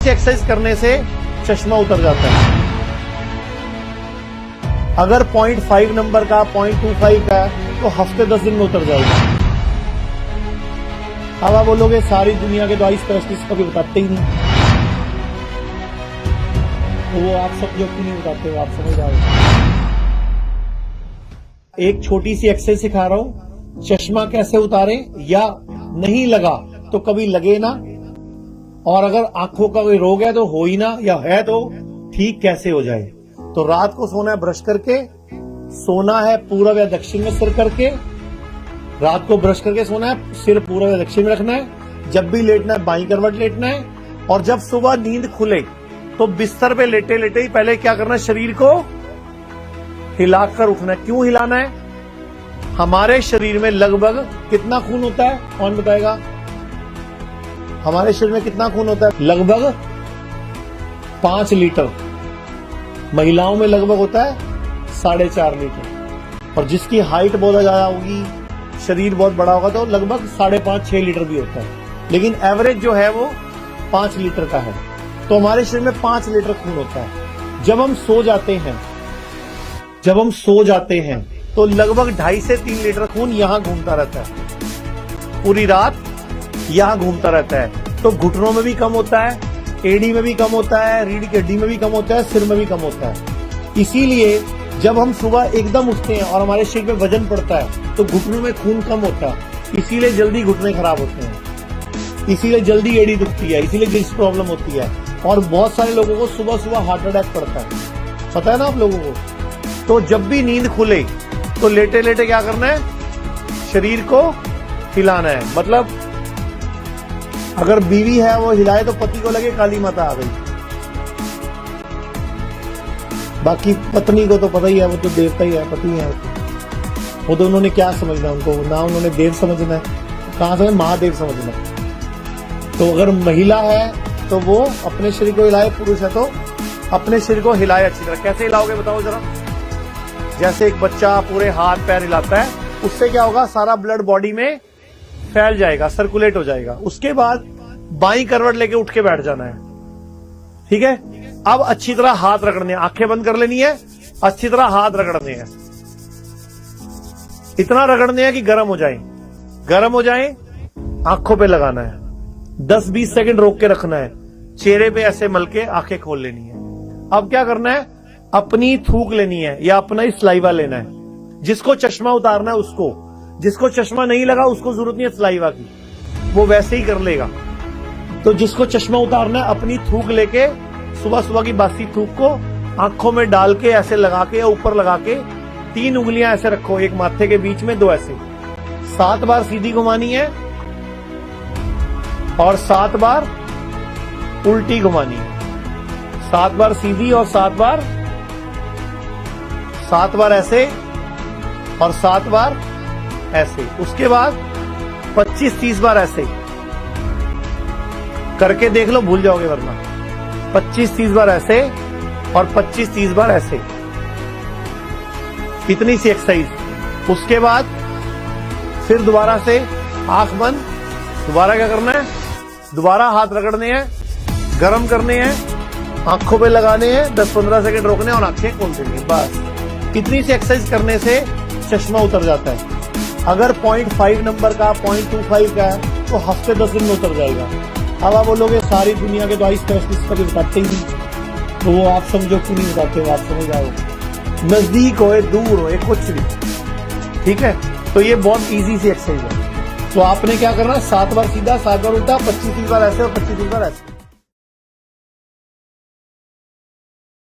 Exercise करने से चश्मा उतर जाता है। अगर 0.5 नंबर का 0.25 का तो हफ्ते 10 दिन में उतर जाएगा। अब आप बोलोगे सारी दुनिया के दवाई स्पेशलिस्ट कभी बताते ही नहीं, तो वो आप सब जो क्यों नहीं बताते हो, आप समझ आओगे। एक छोटी सी एक्सरसाइज सिखा रहा हूं, चश्मा कैसे उतारे, या नहीं लगा तो कभी लगे ना, और अगर आंखों का कोई रोग है तो हो ही ना, या है तो ठीक कैसे हो जाए। तो रात को सोना है ब्रश करके, सोना है पूरब या दक्षिण में सिर करके, रात को ब्रश करके सोना है, सिर पूरब या दक्षिण में रखना है, जब भी लेटना है बाईं करवट लेटना है, और जब सुबह नींद खुले तो बिस्तर पे लेटे लेटे ही पहले क्या करना है, शरीर को हिलाकर उठना है। क्यों हिलाना है? हमारे शरीर में लगभग कितना खून होता है, कौन बताएगा? हमारे शरीर में कितना खून होता है? लगभग 5 लीटर। महिलाओं में लगभग होता है 4.5 लीटर, और जिसकी हाइट बहुत ज्यादा होगी, शरीर बहुत बड़ा होगा, तो लगभग 5.5-6 लीटर भी होता है, लेकिन एवरेज जो है वो 5 लीटर का है। तो हमारे शरीर में 5 लीटर खून होता है। जब हम सो जाते हैं तो लगभग 2.5 से 3 लीटर खून यहां घूमता रहता है, पूरी रात यहां घूमता रहता है। तो घुटनों में भी कम होता है, एड़ी में भी कम होता है, रीढ़ की हड्डी में भी कम होता है, सिर में भी कम होता है। इसीलिए जब हम सुबह एकदम उठते हैं और हमारे शरीर में वजन पड़ता है तो घुटनों में खून कम होता है, इसीलिए जल्दी घुटने खराब होते हैं, इसीलिए जल्दी एड़ी दुखती है, इसीलिए डिस्क प्रॉब्लम होती है, और बहुत सारे लोगों को सुबह सुबह हार्ट अटैक पड़ता है, पता है ना आप लोगों को। तो जब भी नींद खुले तो लेटे लेटे क्या करना है, शरीर को हिलाना है। मतलब अगर बीवी है वो हिलाए तो पति को लगे काली माता आ गई, बाकी पत्नी को तो पता ही है, वो तो देवता ही है, पति है, वो तो उन्होंने क्या समझना, उनको ना उन्होंने देव समझना है, कहां से महादेव समझना है। तो अगर महिला है तो वो अपने शरीर को हिलाए, पुरुष है तो अपने शरीर को हिलाए अच्छी तरह। कैसे हिलाओगे बताओ जरा? जैसे एक बच्चा पूरे हाथ पैर हिलाता है, उससे क्या होगा, सारा ब्लड बॉडी में फैल जाएगा, सर्कुलेट हो जाएगा। उसके बाद बाईं करवट लेके उठ के बैठ जाना है, ठीक है। अब अच्छी तरह हाथ रगड़ने हैं, आंखें बंद कर लेनी है, अच्छी तरह हाथ रगड़ने हैं, इतना रगड़ने हैं कि गर्म हो जाए, आंखों पे लगाना है, 10-20 सेकंड रोक के रखना है, चेहरे पे ऐसे मल के आंखें खोल लेनी है। अब क्या करना है, अपनी थूक लेनी है या अपना ही सलाइवा लेना है। जिसको चश्मा उतारना है उसको, जिसको चश्मा नहीं लगा उसको जरूरत नहीं है सलाइवा की, वो वैसे ही कर लेगा। तो जिसको चश्मा उतारना है, अपनी थूक लेके सुबह सुबह की बासी थूक को आंखों में डाल के ऐसे लगा के या ऊपर लगा के 3 उंगलियां ऐसे रखो, एक माथे के बीच में, 2 ऐसे, 7 बार सीधी घुमानी है और 7 बार उल्टी घुमानी है। 7 बार सीधी और 7 बार ऐसे और 7 बार ऐसे। उसके बाद 25-30 बार ऐसे करके देख लो, भूल जाओगे वरना। 25-30 बार ऐसे और 25-30 बार ऐसे, इतनी सी एक्सरसाइज। उसके बाद फिर दोबारा से आंख बंद, दोबारा क्या करना है, दोबारा हाथ रगड़ने हैं, गर्म करने हैं, आंखों पे लगाने हैं, 10-15 सेकंड रोकने और आंखें खोल देनी है, बस। इतनी सी एक्सरसाइज करने से चश्मा उतर जाता है। अगर 0.5 नंबर का 0.25 का है तो हफ्ते 10 दिन में उतर जाएगा। अब आप बोलोगे सारी दुनिया के दवाई स्पेशलिस्ट कभी बताते ही नहीं, तो वो आप समझो क्यों नहीं बताते हो, आप समझ आओ। नजदीक होए दूर होए कुछ भी, ठीक है। तो ये बहुत इजी सी एक्सरसाइज है। तो आपने क्या करना है, 7 बार सीधा, 7 बार उल्टा, 25-30 बार ऐसे और 25-30 बार ऐसे।